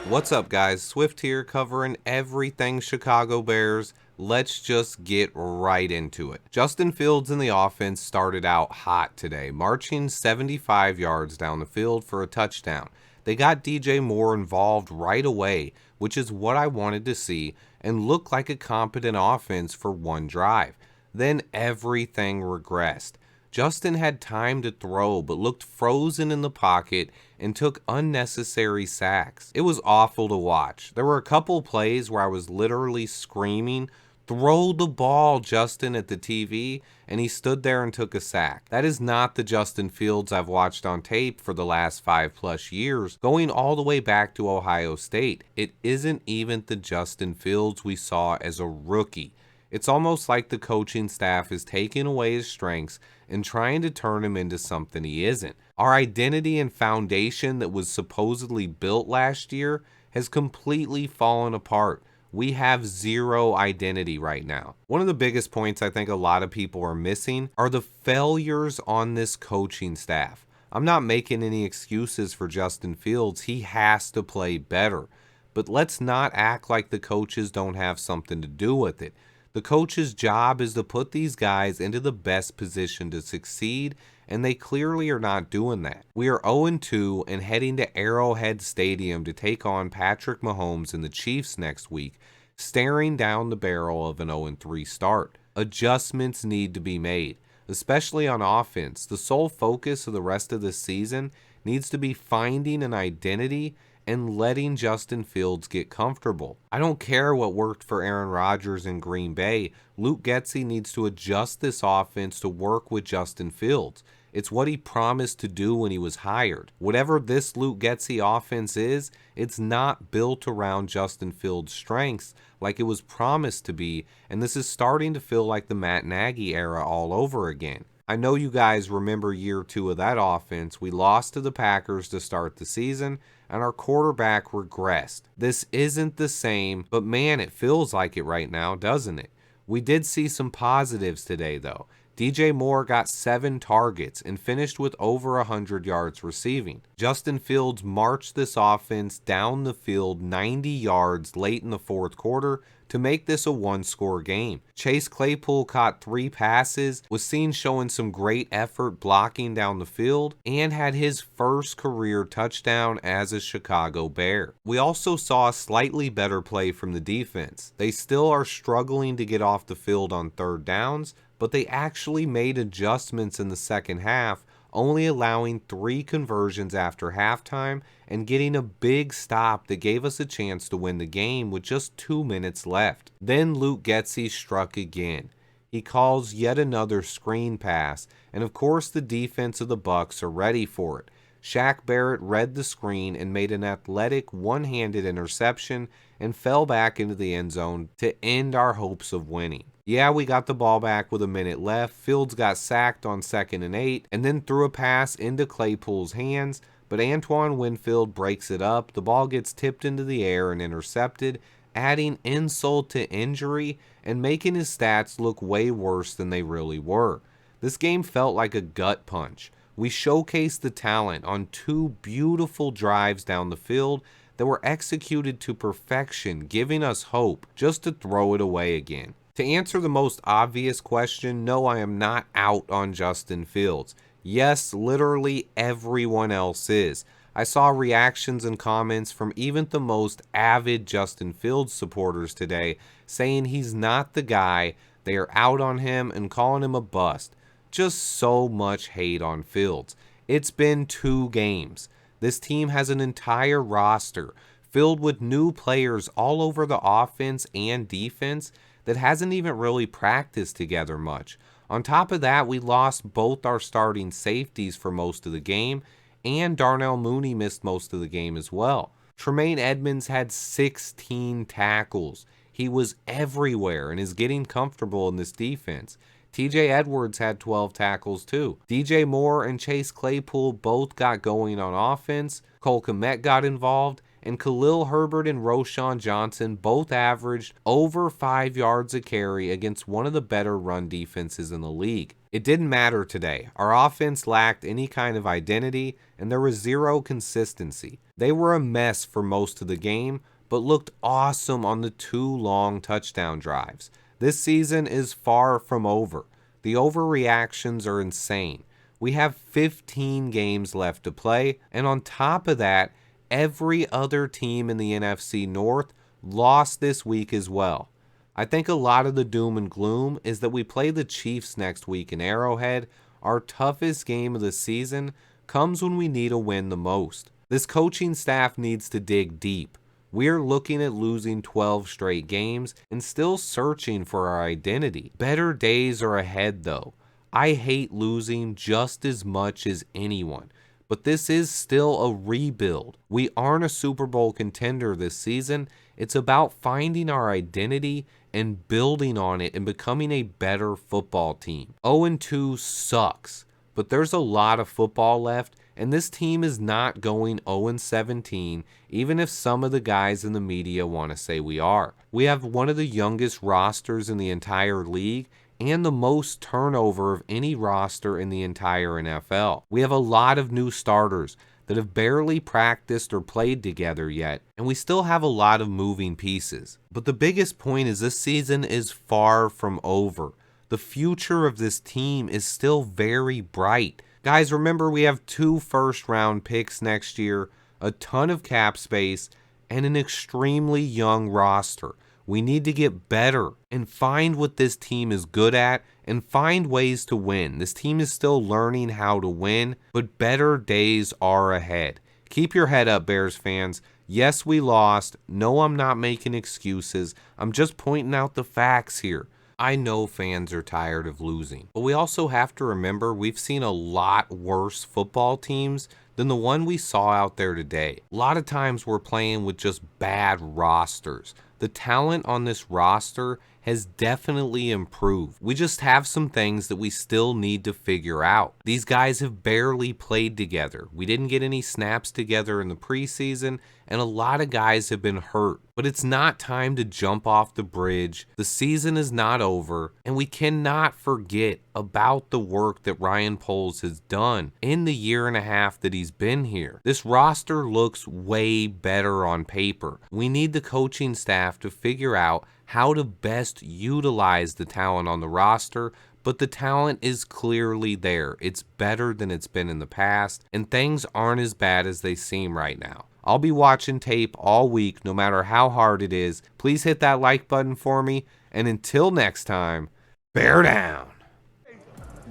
What's up, guys? Swift here, covering everything Chicago Bears. Let's just get right into it. Justin Fields and the offense started out hot today, marching 75 yards down the field for a touchdown. They got DJ Moore involved right away, which is what I wanted to see, and looked like a competent offense for one drive. Then everything regressed. Justin had time to throw but looked frozen in the pocket and took unnecessary sacks. It was awful to watch. There were a couple plays where I was literally screaming, "Throw the ball, Justin," at the TV, and he stood there and took a sack. That is not the Justin Fields I've watched on tape for the last 5+ years, going all the way back to Ohio State. It isn't even the Justin Fields we saw as a rookie. It's almost like the coaching staff is taking away his strengths and trying to turn him into something he isn't. Our identity and foundation that was supposedly built last year has completely fallen apart. We have zero identity right now. One of the biggest points I think a lot of people are missing are the failures on this coaching staff. I'm not making any excuses for Justin Fields. He has to play better. But let's not act like the coaches don't have something to do with it. The coach's job is to put these guys into the best position to succeed, and they clearly are not doing that. We are 0-2 and heading to Arrowhead Stadium to take on Patrick Mahomes and the Chiefs next week, staring down the barrel of an 0-3 start. Adjustments need to be made, especially on offense. The sole focus of the rest of the season needs to be finding an identity and letting Justin Fields get comfortable. I don't care what worked for Aaron Rodgers in Green Bay. Luke Getsy needs to adjust this offense to work with Justin Fields. It's what he promised to do when he was hired. Whatever this Luke Getsy offense is, it's not built around Justin Fields' strengths like it was promised to be, and this is starting to feel like the Matt Nagy era all over again. I know you guys remember year 2 of that offense. We lost to the Packers to start the season, and our quarterback regressed. This isn't the same, but man, it feels like it right now, doesn't it? We did see some positives today, though. DJ Moore got 7 targets and finished with over 100 yards receiving. Justin Fields marched this offense down the field 90 yards late in the fourth quarter to make this a one-score game. Chase Claypool caught 3 passes, was seen showing some great effort blocking down the field, and had his first career touchdown as a Chicago Bear. We also saw a slightly better play from the defense. They still are struggling to get off the field on third downs, but they actually made adjustments in the second half, only allowing 3 conversions after halftime and getting a big stop that gave us a chance to win the game with just 2 minutes left. Then Luke Getsy struck again. He calls yet another screen pass, and of course the defense of the Bucks are ready for it. Shaq Barrett read the screen and made an athletic one-handed interception and fell back into the end zone to end our hopes of winning. Yeah, we got the ball back with a minute left. Fields got sacked on 2nd and 8 and then threw a pass into Claypool's hands, but Antoine Winfield breaks it up. The ball gets tipped into the air and intercepted, adding insult to injury and making his stats look way worse than they really were. This game felt like a gut punch. We showcased the talent on 2 beautiful drives down the field that were executed to perfection, giving us hope just to throw it away again. To answer the most obvious question, no, I am not out on Justin Fields. Yes, literally everyone else is. I saw reactions and comments from even the most avid Justin Fields supporters today saying he's not the guy, they are out on him and calling him a bust. Just so much hate on Fields. It's been 2 games. This team has an entire roster filled with new players all over the offense and defense that hasn't even really practiced together much. On top of that, we lost both our starting safeties for most of the game, and Darnell Mooney missed most of the game as well. Tremaine Edmonds had 16 tackles. He was everywhere and is getting comfortable in this defense. TJ Edwards had 12 tackles too. DJ Moore and Chase Claypool both got going on offense. Cole Kmet got involved, and Khalil Herbert and Roschon Johnson both averaged over 5 yards a carry against one of the better run defenses in the league. It didn't matter today. Our offense lacked any kind of identity, and there was zero consistency. They were a mess for most of the game, but looked awesome on the 2 long touchdown drives. This season is far from over. The overreactions are insane. We have 15 games left to play, and on top of that, every other team in the NFC North lost this week as well. I think a lot of the doom and gloom is that we play the Chiefs next week in Arrowhead. Our toughest game of the season comes when we need a win the most. This coaching staff needs to dig deep. We're looking at losing 12 straight games and still searching for our identity. Better days are ahead though. I hate losing just as much as anyone, but this is still a rebuild. We aren't a Super Bowl contender this season. It's about finding our identity and building on it and becoming a better football team. 0-2 sucks, but there's a lot of football left, and this team is not going 0-17, even if some of the guys in the media want to say we are. We have one of the youngest rosters in the entire league, and the most turnover of any roster in the entire NFL. We have a lot of new starters that have barely practiced or played together yet, and we still have a lot of moving pieces. But the biggest point is this season is far from over. The future of this team is still very bright. Guys, remember we have 2 first-round picks next year, a ton of cap space, and an extremely young roster. We need to get better and find what this team is good at and find ways to win. This team is still learning how to win, but better days are ahead. Keep your head up, Bears fans. Yes, we lost. No, I'm not making excuses. I'm just pointing out the facts here. I know fans are tired of losing, but we also have to remember we've seen a lot worse football teams than the one we saw out there today. A lot of times we're playing with just bad rosters. The talent on this roster has definitely improved. We just have some things that we still need to figure out. These guys have barely played together. We didn't get any snaps together in the preseason, and a lot of guys have been hurt. But it's not time to jump off the bridge. The season is not over, and we cannot forget about the work that Ryan Poles has done in the 1.5 years that he's been here. This roster looks way better on paper. We need the coaching staff to figure out how to best utilize the talent on the roster, but the talent is clearly there. It's better than it's been in the past, and things aren't as bad as they seem right now. I'll be watching tape all week, no matter how hard it is. Please hit that like button for me, and until next time, bear down.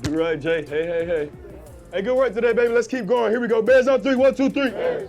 Do right, Jay. Hey. Hey, good work today, baby. Let's keep going. Here we go. Bears on 3. 1, 2, 3.